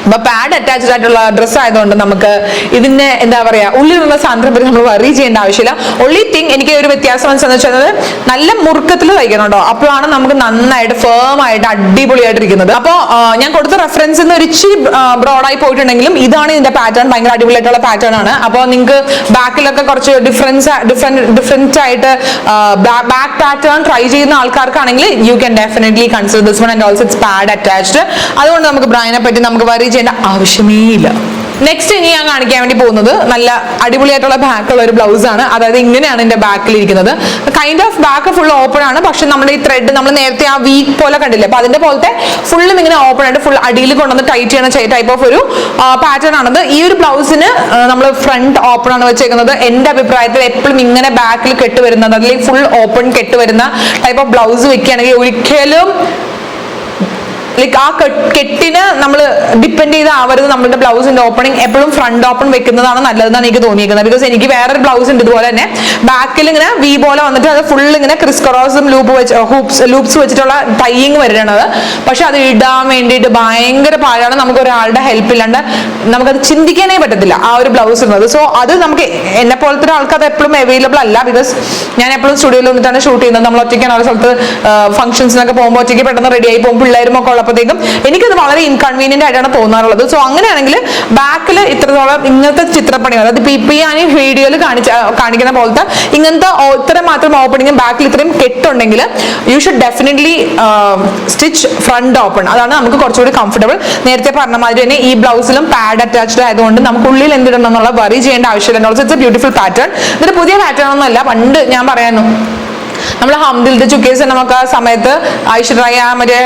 അപ്പൊ പാഡ് അറ്റാച്ച്ഡ് ആയിട്ടുള്ള ഡ്രസ്സ് ആയതുകൊണ്ട് നമുക്ക് ഇതിന്റെ എന്താ പറയാ, ഉള്ളിലുള്ള സാന്ദ്രം നമ്മൾ വറി ചെയ്യേണ്ട ആവശ്യമില്ല. ഒൺലി തിങ് എനിക്ക് ഒരു വ്യത്യാസം മനസ്സിലെന്ന് വെച്ചാൽ നല്ല മുറുക്കത്തിൽ തയ്ക്കണുണ്ടോ, അപ്പോഴാണ് നമുക്ക് നന്നായിട്ട് ഫേം ആയിട്ട് അടിപൊളിയായിട്ടിരിക്കുന്നത്. അപ്പോൾ ഞാൻ കൊടുത്ത റെഫറൻസിൽ നിന്ന് ഒരു ഇച്ചിരി ബ്രോഡായി പോയിട്ടുണ്ടെങ്കിലും ഇതാണ് ഇതിന്റെ പാറ്റേൺ. ഭയങ്കര അടിപൊളിയായിട്ടുള്ള പാറ്റേൺ ആണ്. അപ്പോൾ നിങ്ങൾക്ക് ബാക്കിലൊക്കെ കുറച്ച് ഡിഫറെന്റ് ആയിട്ട് ബാക്ക് പാറ്റേൺ ട്രൈ ചെയ്യുന്ന ആൾക്കാർക്കാണെങ്കിൽ you can definitely consider this one. And also it's pad attached. അതുകൊണ്ട് നമുക്ക് ബ്രൈനെ പറ്റി നമുക്ക് വറി ചെയ്യേണ്ട ആവശ്യമേ ഇല്ല. നെക്സ്റ്റ് ഇനി ഞാൻ കാണിക്കാൻ വേണ്ടി പോകുന്നത് നല്ല അടിപൊളിയായിട്ടുള്ള ബാക്കുള്ള ഒരു ബ്ലൗസ് ആണ്. അതായത് ഇങ്ങനെയാണ് എന്റെ ബാക്കിൽ ഇരിക്കുന്നത്. Kind of back full open ആണ്. പക്ഷെ നമ്മുടെ ഈ ത്രെഡ് നമ്മൾ നേരത്തെ ആ വീക്ക് പോലെ കണ്ടില്ലേ, അപ്പൊ അതിന്റെ പോലത്തെ ഫുള്ളും ഇങ്ങനെ ഓപ്പൺ ആയിട്ട് ഫുൾ അടിയിൽ കൊണ്ടുവന്ന് ടൈറ്റ് ചെയ്യുന്ന ടൈപ്പ് ഓഫ് ഒരു പാറ്റേൺ ആണത്. ഈ ഒരു ബ്ലൗസിന് നമ്മൾ ഫ്രണ്ട് ഓപ്പൺ ആണ് വെച്ചേക്കുന്നത്. എന്റെ അഭിപ്രായത്തിൽ എപ്പോഴും ഇങ്ങനെ ബാക്കിൽ കെട്ട് വരുന്നത്, അല്ലെങ്കിൽ ഫുൾ ഓപ്പൺ കെട്ട് വരുന്ന ടൈപ്പ് ഓഫ് ബ്ലൗസ് വെക്കുകയാണെങ്കിൽ ഒരിക്കലും ലൈക്ക് ആ കെട്ടിന് നമ്മൾ ഡിപ്പെൻഡ് ചെയ്ത് ആവരുത്. നമ്മുടെ ബ്ലൗസിന്റെ ഓപ്പണിംഗ് എപ്പോഴും ഫ്രണ്ട് ഓപ്പൺ വെക്കുന്നതാണ് നല്ലതെന്നാണ് എനിക്ക് തോന്നിയിരിക്കുന്നത്. ബിക്കോസ് എനിക്ക് വേറൊരു ബ്ലൗസ് ഉണ്ട് ഇതുപോലെ തന്നെ, ബാക്കിൽ ഇങ്ങനെ വി പോലെ വന്നിട്ട് അത് ഫുൾ ഇങ്ങനെ ക്രിസ്കറോസും ലൂപ്സ് വെച്ചിട്ടുള്ള ടൈയിങ് വരുന്നത്. പക്ഷെ അത് ഇടാൻ വേണ്ടിയിട്ട് ഭയങ്കര പാടാണ്. നമുക്ക് ഒരാളുടെ ഹെൽപ്പ് ഇല്ലാണ്ട് നമുക്കത് ചിന്തിക്കാനേ പറ്റത്തില്ല ആ ഒരു ബ്ലൗസ് ഇടുന്നത്. സോ അത് നമുക്ക് എന്നെ പോലത്തെ ആൾക്ക് അത് എപ്പോഴും അവൈലബിൾ അല്ല. ബിക്കോസ് ഞാൻ എപ്പോഴും സ്റ്റുഡിയോയിൽ വന്നിട്ടാണ് ഷൂട്ട് ചെയ്യുന്നത്. നമ്മൾ ഒറ്റയ്ക്കാണ് ഒരു സ്ഥലത്ത് ഫംഗ്ഷൻസിനൊക്കെ പോകുമ്പോൾ ഒറ്റയ്ക്ക് പെട്ടെന്ന് റെഡി ആയി പോകും. പിള്ളേരും ഒക്കെ ഉള്ളപ്പോഴത്തേക്കും എനിക്കത് വളരെ ഇൻകൺവീനിയന്റ് ആയിട്ടാണ് തോന്നാറുള്ളത്. സോ അങ്ങനെയാണെങ്കിൽ ബാക്കിൽ ഇത്രത്തോളം ഇങ്ങനത്തെ ചിത്രപ്പണികൾ, അതായത് ഇപ്പൊ ഞാൻ ഈ വീഡിയോയിൽ കാണിക്കുന്ന പോലത്തെ ഇങ്ങനത്തെ ഇത്രയും മാത്രം ഓപ്പണിങ്ങും ബാക്കിൽ ഇത്രയും കെട്ടുണ്ടെങ്കിൽ you should definitely stitch front open. അതാണ് നമുക്ക് കുറച്ചുകൂടി കംഫർട്ടബിൾ. നേരത്തെ പറഞ്ഞ മാതിരി തന്നെ ഈ ബ്ലൗസിലും പാഡ് അറ്റാച്ച്ഡ് ആയതുകൊണ്ട് നമുക്ക് ഉള്ളിൽ എന്തിടണം എന്നുള്ള വറി ചെയ്യേണ്ട ആവശ്യമില്ല. Also it's A beautiful pattern. ഇതൊരു പുതിയ പാറ്റേൺ ഒന്നും അല്ല. പണ്ട് ഞാൻ പറയാനു നമ്മൾ ഹംദിൽ ദ ചുക്കേസ് നമുക്ക് ആ സമയത്ത് ഐശ്വര്യ മറ്റേ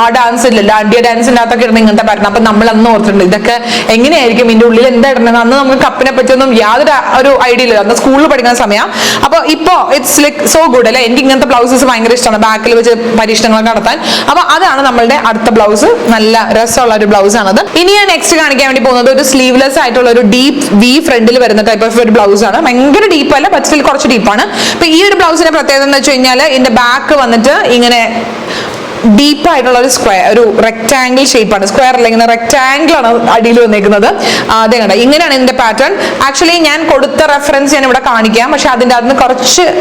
ആ ഡാൻസ് ഇല്ലല്ലോ, അടിയ ഡാൻസിൻ്റെ അകത്തൊക്കെ ഇടുന്ന ഇങ്ങനത്തെ പാറ്റേൺ. അപ്പൊ നമ്മൾ അന്ന് ഓർത്തിട്ടുണ്ട് ഇതൊക്കെ എങ്ങനെയായിരിക്കും, ഇതിന്റെ ഉള്ളിൽ എന്താ ഇടുന്നത്. അന്ന് നമുക്ക് കപ്പിനെ പറ്റിയൊന്നും യാതൊരു ഒരു ഐഡിയ ഇല്ല. അന്ന് സ്കൂളിൽ പഠിക്കുന്ന സമയം. അപ്പൊ ഇപ്പൊ ഇറ്റ്സ് ലൈക്ക് സോ ഗുഡ് അല്ലെ. എനിക്ക് ഇങ്ങനത്തെ ബ്ലൗസസ് ഭയങ്കര ഇഷ്ടമാണ്, ബാക്കിൽ വെച്ച് പരീക്ഷണങ്ങളൊക്കെ നടത്താൻ. അപ്പൊ അതാണ് നമ്മളുടെ അടുത്ത ബ്ലൗസ്. നല്ല രസമുള്ള ഒരു ബ്ലൗസ് ആണത്. ഇനി ഞാൻ നെക്സ്റ്റ് കാണിക്കാൻ വേണ്ടി പോകുന്നത് ഒരു സ്ലീവ്ലെസ് ആയിട്ടുള്ള ഒരു ഡീപ്പ് വി ഫ്രണ്ടിൽ വരുന്ന ടൈപ്പ് ഓഫ് ഒരു ബ്ലൗസ് ആണ്. ഭയങ്കര ഡീപ്പ് അല്ല, പക്ഷേ കുറച്ച് ഡീപ്പാണ്. അപ്പൊ ഈ ഒരു ബ്ലൗസിന്റെ പ്രത്യേകത എന്ന് വെച്ച് കഴിഞ്ഞാൽ ഇതിന്റെ ബാക്ക് വന്നിട്ട് ഇങ്ങനെ ഡീപ്പായിട്ടുള്ള ഒരു സ്ക്വയർ, ഒരു റെക്ടാംഗിൾ ഷേപ്പാണ്. സ്ക്വയർ അല്ല, ഇങ്ങനെ റെക്ടാംഗിൾ ആണ് അടിയിൽ വന്നേക്കുന്നത്. അതേ കണ്ട, ഇങ്ങനെയാണ് ഇതിന്റെ പാറ്റേൺ. ആക്ച്വലി ഞാൻ കൊടുത്ത റെഫറൻസ് ഞാൻ ഇവിടെ കാണിക്കാം, പക്ഷെ അതിന്റെ അതിന്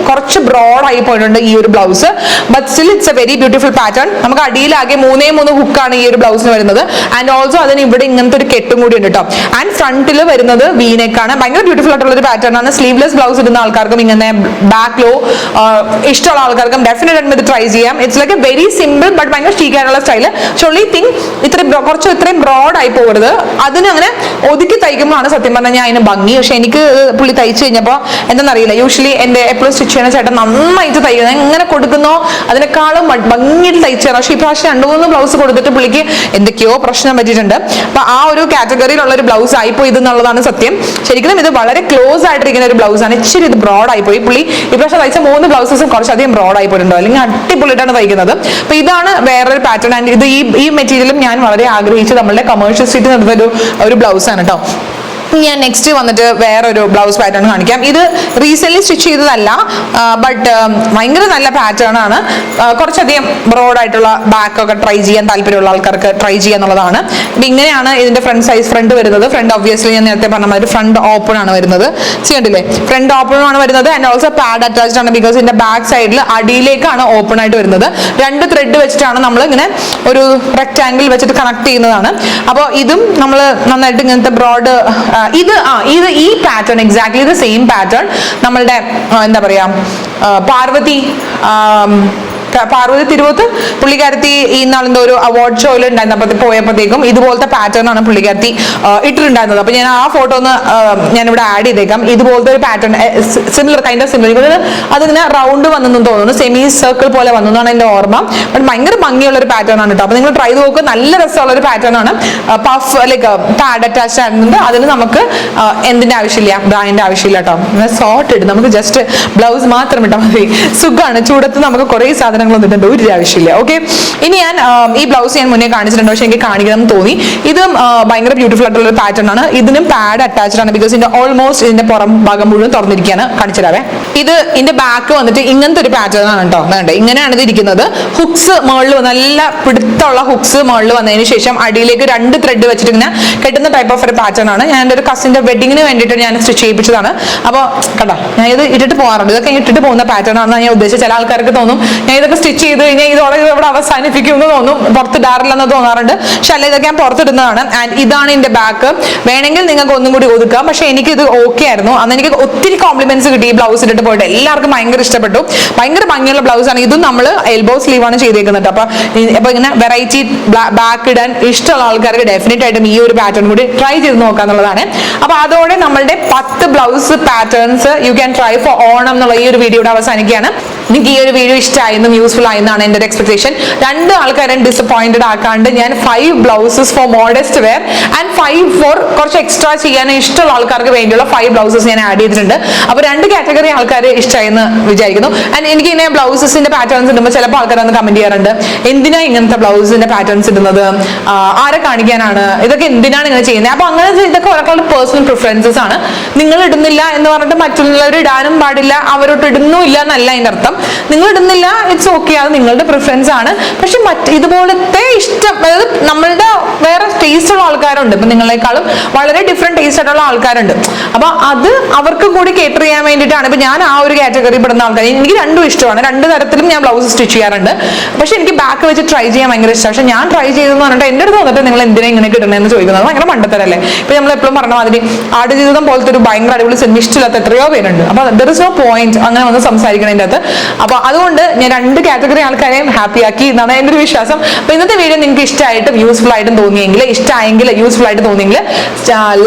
കുറച്ച് ബ്രോഡ് ആയി പോയിട്ടുണ്ട് ഈ ഒരു blouse. But still it's A very beautiful pattern. നമുക്ക് അടിയിലാകെ 3 ഹുക്കാണ് ഈ ഒരു ബ്ലൗസിന് വരുന്നത്. ആൻഡ് ഓൾസോ അതിന് ഇവിടെ ഇങ്ങനത്തെ ഒരു കെട്ടും കൂടി ഉണ്ട് കേട്ടോ. ആൻഡ് ഫ്രണ്ടിൽ വരുന്നത് വീനെക്കാണ്. ഭയങ്കര ബ്യൂട്ടിഫുൾ ആയിട്ടുള്ള ഒരു പാറ്റേൺ ആണ്. സ്ലീവ്ലെസ് ബ്ലൗസ് ഇടുന്ന ആൾക്കാർക്കും ഇങ്ങനെ ബാക്ക് ലോ ഇഷ്ടമുള്ള ആൾക്കാർക്കും ഡെഫിനറ്റ് ആയിട്ടും ഇത് ട്രൈ ചെയ്യാം. It's like A very simple simple but ഭയങ്കര സ്റ്റീക്ക് ആയിട്ടുള്ള സ്റ്റൈല്. ഷോളി തിങ് ഇത്രയും ബ്രോഡ് ആയി പോകരുത്. അതിന് അങ്ങനെ ഒതുക്കി തയ്ക്കുമ്പോഴാണ് സത്യം പറഞ്ഞാൽ അതിന് ഭംഗി. പക്ഷെ എനിക്ക് പുള്ളി തയ്ച്ചു കഴിഞ്ഞപ്പോൾ എന്താണെന്നറിയില്ല, യൂഷ്വലി എൻ്റെ എപ്പോഴും സ്റ്റിച്ച് ചെയ്യുന്ന ചേട്ടൻ നന്നായിട്ട് തയ്ക്കുന്നത്, എങ്ങനെ കൊടുക്കുന്നോ അതിനേക്കാളും ഭംഗിയിട്ട് തയ്ച്ചു തരാം. പക്ഷെ ഈ പ്രാവശ്യം 2-3 ബ്ലൗസ് കൊടുത്തിട്ട് പുള്ളിക്ക് എന്തൊക്കെയോ പ്രശ്നം പറ്റിയിട്ടുണ്ട്. അപ്പൊ ആ ഒരു കാറ്റഗറിയിലുള്ള ഒരു ബ്ലൗസ് ആയിപ്പോയി ഇതെന്നുള്ളതാണ് സത്യം. ശരിക്കും ഇത് വളരെ ക്ലോസ് ആയിട്ടിരിക്കുന്ന ഒരു ബ്ലൗസ് ആണ്. ഇച്ചിരി ഇത് ബ്രോഡ് ആയിപ്പോയി. പുള്ളി ഈ പ്രാവശ്യം തയ്ച്ച 3 ബ്ലൗസസും കുറച്ചധികം ബ്രോഡ് ആയിപ്പോയിട്ടുണ്ടോ, അല്ലെങ്കിൽ അടിപൊളിയിട്ടാണ് തയ്ക്കുന്നത്. അപ്പൊ ഇതാണ് വേറൊരു പാറ്റേൺ. ആൻഡ് ഇത് ഈ മെറ്റീരിയലും ഞാൻ വളരെ ആഗ്രഹിച്ച് നമ്മളുടെ കമേഴ്ഷ്യൽ സ്ട്രീറ്റ് നടന്ന ഒരു ബ്ലൗസ് ആണ് കേട്ടോ. ഞാൻ നെക്സ്റ്റ് വന്നിട്ട് വേറൊരു ബ്ലൗസ് പാറ്റേൺ കാണിക്കാം. ഇത് റീസെന്റ് സ്റ്റിച്ച് ചെയ്തതല്ല, ബട്ട് ഭയങ്കര നല്ല പാറ്റേൺ ആണ്. കുറച്ചധികം ബ്രോഡ് ആയിട്ടുള്ള ബാക്ക് ഒക്കെ ട്രൈ ചെയ്യാൻ താല്പര്യമുള്ള ആൾക്കാർക്ക് ട്രൈ ചെയ്യാന്നുള്ളതാണ്. അപ്പൊ ഇങ്ങനെയാണ് ഇതിന്റെ ഫ്രണ്ട് വരുന്നത്. ഫ്രണ്ട് ഒബ്വിയസ്ലി ഞാൻ നേരത്തെ പറഞ്ഞ മാതിരി ഫ്രണ്ട് ഓപ്പൺ ആണ് വരുന്നത്. ചെയ്യണ്ടില്ലേ, ഫ്രണ്ട് ഓപ്പൺ ആണ് വരുന്നത്. ആൻഡ് ഓൾസോ പാഡ് അറ്റാച്ച്ഡ് ആണ്, ബിക്കോസ് ഇതിന്റെ ബാക്ക് സൈഡിൽ അടിയിലേക്കാണ് ഓപ്പൺ ആയിട്ട് വരുന്നത്. 2 ത്രെഡ് വെച്ചിട്ടാണ് നമ്മൾ ഇങ്ങനെ ഒരു റെക്ടാംഗിൾ വെച്ചിട്ട് കണക്ട് ചെയ്യുന്നതാണ്. അപ്പോൾ ഇതും നമ്മൾ നന്നായിട്ട് ഇങ്ങനത്തെ ബ്രോഡ് ഇത് ഈ പാറ്റേൺ എക്സാക്ട്ലി ഇത് സെയിം പാറ്റേൺ നമ്മളുടെ എന്താ പറയാ പാർവതി തിരുവോത്ത് പുള്ളിക്കാരത്തി ഈ നാളെന്തോ ഒരു അവാർഡ് ഷോയിൽ ഉണ്ടായിരുന്നപ്പോൾ പോയപ്പോഴത്തേക്കും ഇതുപോലത്തെ പാറ്റേൺ ആണ് പുള്ളിക്കാരത്തി ഇട്ടിട്ടുണ്ടായിരുന്നത്. അപ്പൊ ഞാൻ ആ ഫോട്ടോ ഒന്ന് ഞാനിവിടെ ആഡ് ചെയ്തേക്കാം. ഇതുപോലത്തെ ഒരു പാറ്റേൺ സിമിലർ അതിങ്ങനെ റൗണ്ട് വന്നെന്ന് തോന്നുന്നു, സെമി സർക്കിൾ പോലെ വന്നെന്നാണ് എന്റെ ഓർമ്മ. ബട്ട് ഭയങ്കര ഭംഗിയുള്ള ഒരു പാറ്റേൺ ആണ് കേട്ടോ. അപ്പൊ നിങ്ങൾ ട്രൈ ചെയ്ത് നോക്കുക, നല്ല രസമുള്ള ഒരു പാറ്റേൺ ആണ്. പഫ് ലൈക്ക് പാഡ് അറ്റാച്ച്ഡ് ആയിരുന്നുണ്ട്. അതിന് നമുക്ക് എന്തിന്റെ ആവശ്യമില്ല, ബ്രാൻഡിന്റെ ആവശ്യമില്ല കേട്ടോ. സോർട്ട് ഇട്ട് നമുക്ക് ജസ്റ്റ് ബ്ലൗസ് മാത്രം ഇട്ടാൽ മതി. സുഖമാണ്. ചൂടത്ത് നമുക്ക് കുറെ സാധനങ്ങൾ വന്നിട്ടുണ്ട്, ഒരു ആവശ്യമില്ല. ഓക്കെ, ഇനി ഞാൻ ഈ ബ്ലൗസ് ഞാൻ മുന്നേ കാണിച്ചിട്ടുണ്ട്, പക്ഷെ എനിക്ക് കാണിക്കണം എന്ന് തോന്നി. ഇതും ഭയങ്കര ബ്യൂട്ടിഫുൾ ആയിട്ടുള്ള ഒരു പാറ്റേൺ ആണ്. ഇതിനും പാഡ് അറ്റാച്ച്ഡ് ആണ്, ബിക്കോസ് ഇതിന്റെ ഓൾമോസ്റ്റ് ഇതിന്റെ പുറം ഭാഗം മുഴുവൻ തുറന്നിരിക്കുകയാണ്. കാണിച്ചിടാവേ. ഇത് ഇതിന്റെ ബാക്ക് വന്നിട്ട് ഇങ്ങനത്തെ ഒരു പാറ്റേൺ ആണ് കേട്ടോ. വേണ്ട, ഇങ്ങനെയാണ് ഇത് ഇരിക്കുന്നത്. ഹുക്സ് മുകളിൽ നല്ല പിടുത്തമുള്ള ഹുക്സ് മുകളിൽ വന്നതിന് ശേഷം അടിയിലേക്ക് 2 ത്രെഡ് വെച്ചിട്ട് ഇങ്ങനെ കെട്ടുന്ന ടൈപ്പ് ഓഫ് ഒരു പാറ്റേൺ ആണ്. ഞാൻ എൻ്റെ ഒരു കസിന്റെ വെഡിങ്ങിന് വേണ്ടിയിട്ട് ഞാൻ സ്റ്റിച്ച് ചെയ്യിപ്പിച്ചതാണ്. അപ്പോൾ കണ്ടോ, ഞാൻ ഇത് ഇട്ടിട്ട് പോകാറുണ്ട്. ഇതൊക്കെ ഇട്ടിട്ട് പോകുന്ന പാറ്റേൺ ആണെന്ന് ഞാൻ ഉദ്ദേശിച്ചത്. ചില ആൾക്കാർക്ക് തോന്നും ഞാൻ ഇതൊക്കെ സ്റ്റിച്ച് ചെയ്ത് കഴിഞ്ഞാൽ ഇതോടെ ഇവിടെ അവസാനിപ്പിക്കും എന്ന് തോന്നും, പുറത്തിടാറില്ലെന്ന് തോന്നാറുണ്ട്. പക്ഷെ അല്ല, ഇതൊക്കെ ഞാൻ പുറത്തിടുന്നതാണ്. ആൻഡ് ഇതാണ് ഇതിന്റെ ബാക്ക്. വേണമെങ്കിൽ നിങ്ങൾക്ക് ഒന്നും കൂടി ഒതുക്കാം, പക്ഷെ എനിക്ക് ഇത് ഓക്കെ ആയിരുന്നു. അന്ന് എനിക്ക് ഒത്തിരി കോംപ്ലിമെന്റ്സ് കിട്ടി ഈ ബ്ലൗസ് ഇട്ടിട്ട് പോയിട്ട്. എല്ലാവർക്കും ഭയങ്കര ഇഷ്ടപ്പെട്ടു. ഭയങ്കര ഭംഗിയുള്ള ബ്ലൗസ് ആണ്. ഇതും നമ്മൾ എൽബോ സ്ലീവ് ആണ് ചെയ്തേക്കുന്നത്. അപ്പൊ ഇങ്ങനെ വെറൈറ്റി ബാക്ക് ഇടാൻ ഇഷ്ടമുള്ള ആൾക്കാർക്ക് ഡെഫിനറ്റ് ആയിട്ടും ഈ ഒരു പാറ്റേൺ കൂടി ട്രൈ ചെയ്ത് നോക്കാന്നുള്ളതാണ്. അപ്പൊ അതോടെ നമ്മളുടെ 10 blouse patterns you can try four Onam എന്നുള്ള ഈ ഒരു വീഡിയോയുടെ അവസാനിക്കുകയാണ്. എനിക്ക് ഈ ഒരു വീഡിയോ ഇഷ്ടമായെന്നും യൂസ്ഫുൾ ആയെന്നാണ് എൻ്റെ ഒരു എക്സ്പെക്ടേഷൻ. 2 ആൾക്കാരെ ഡിസപ്പോയിന്റഡ് ആക്കാണ്ട് ഞാൻ 5 blouses for modest wear and 5 for കുറച്ച് എക്സ്ട്രാ ചെയ്യാൻ ഇഷ്ടമുള്ള ആൾക്കാർക്ക് വേണ്ടിയുള്ള 5 ബ്ലൗസസ് ഞാൻ ആഡ് ചെയ്തിട്ടുണ്ട്. അപ്പൊ 2 കാറ്റഗറി ആൾക്കാർ ഇഷ്ടമായെന്ന് വിചാരിക്കുന്നു. ആൻഡ് എനിക്ക് ഇങ്ങനെ ബ്ലൗസസിന്റെ പാറ്റേൺസ് ഇടുമ്പോൾ ചിലപ്പോൾ ആൾക്കാർ ഒന്ന് കമന്റ് ചെയ്യാറുണ്ട്, എന്തിനാ ഇങ്ങനത്തെ ബ്ലൗസിന്റെ പാറ്റേൺസ് ഇടുന്നത്, ആരെ കാണിക്കാനാണ്, ഇതൊക്കെ എന്തിനാണ് ഇങ്ങനെ ചെയ്യുന്നത്. അപ്പൊ അങ്ങനെ ഇതൊക്കെ ഒരാളുടെ പേഴ്സണൽ പ്രിഫറൻസസ് ആണ്. നിങ്ങൾ ഇടുന്നില്ല എന്ന് പറഞ്ഞിട്ട് മറ്റുള്ളവർ ഇടാനും പാടില്ല, അവരോട്ട് ഇടുന്നില്ല എന്നല്ല അതിന്റെ അർത്ഥം. നിങ്ങൾ ഇടുന്നില്ല, ഇറ്റ്സ് ഓക്കെ, അത് നിങ്ങളുടെ പ്രിഫറൻസ് ആണ്. പക്ഷെ ഇതുപോലത്തെ ഇഷ്ടം, അതായത് നമ്മളുടെ വേറെ ടേസ്റ്റ് ഉള്ള ആൾക്കാരുണ്ട്, ഇപ്പൊ നിങ്ങളെക്കാളും വളരെ ഡിഫറെന്റ് ടേസ്റ്റ് ആയിട്ടുള്ള ആൾക്കാരുണ്ട്. അപ്പൊ അത് അവർക്ക് കൂടി കേറ്റർ ചെയ്യാൻ വേണ്ടിയിട്ടാണ്. ഇപ്പൊ ഞാൻ ആ ഒരു കാറ്റഗറി പെടുന്ന ആൾക്കാർ. എനിക്ക് 2 ഇഷ്ടമാണ്, 2 തരത്തിലും ഞാൻ ബ്ലൗസ് സ്റ്റിച്ച് ചെയ്യാറുണ്ട്. പക്ഷെ എനിക്ക് ബാക്ക് വെച്ച് ട്രൈ ചെയ്യാൻ ഭയങ്കര ഇഷ്ടമാണ്. പക്ഷെ ഞാൻ ട്രൈ ചെയ്തെന്ന് പറഞ്ഞിട്ട് എന്റെ അടുത്ത് വന്നിട്ട് നിങ്ങൾ എന്തിനാ ഇങ്ങനെ കിട്ടണമെന്ന് ചോദിക്കുന്നത് ഭയങ്കര മണ്ടത്തരല്ലേ. ഇപ്പൊ നമ്മൾ എപ്പോഴും പറഞ്ഞ മാതിരി ആടുജീവിതം പോലത്തെ ഒരു ഭയങ്കര അടിപൊളി സിനിമ ഇഷ്ടമില്ലാത്ത എത്രയോ പേരുണ്ട്. അപ്പൊ ദർ ഇസ് നോ പോയിന്റ് അങ്ങനെ വന്ന് സംസാരിക്കണതിൻ്റെ അകത്ത്. അപ്പൊ അതുകൊണ്ട് ഞാൻ 2 കാറ്റഗറി ആൾക്കാരെയും ഹാപ്പി ആക്കി എന്നാണ് എൻ്റെ ഒരു വിശ്വാസം. അപ്പൊ ഇന്നത്തെ വീഡിയോ നിങ്ങൾക്ക് ഇഷ്ടമായിട്ടും യൂസ്ഫുൾ ആയിട്ടും തോന്നിയെങ്കിൽ, യൂസ്ഫുൾ ആയിട്ട് തോന്നിയെങ്കിൽ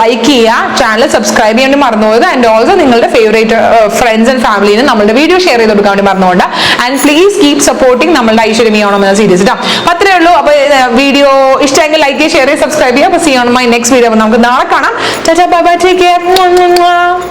ലൈക്ക് ചെയ്യുക, ചാനൽ സബ്സ്ക്രൈബ് ചെയ്യാൻ മറന്നു പോയത്. ആൻഡ് ഓൾസോ നിങ്ങളുടെ ഫേവറേറ്റ് ഫ്രണ്ട്സ് ആൻഡ് ഫാമിലിന് നമ്മുടെ വീഡിയോ ഷെയർ ചെയ്ത് കൊടുക്കാൻ വേണ്ടി മറന്നുകൊണ്ട്. ആൻഡ് പ്ലീസ് കീപ് സപ്പോർട്ടിങ് നമ്മളുടെ ഐശ്വര്യമി ഓണം എന്ന സീരീസ് കേട്ടോ. അപ്പൊ അത്രേ ഉള്ളൂ. അപ്പൊ വീഡിയോ ഇഷ്ടമെങ്കിൽ ലൈക്ക് ചെയ്യുക, ഷെയർ ചെയ്യുക, സബ്സ്ക്രൈബ് ചെയ്യുക. അപ്പൊ see on my next video. നമുക്ക് നാളെ കാണാം. Tata bye bye, take care.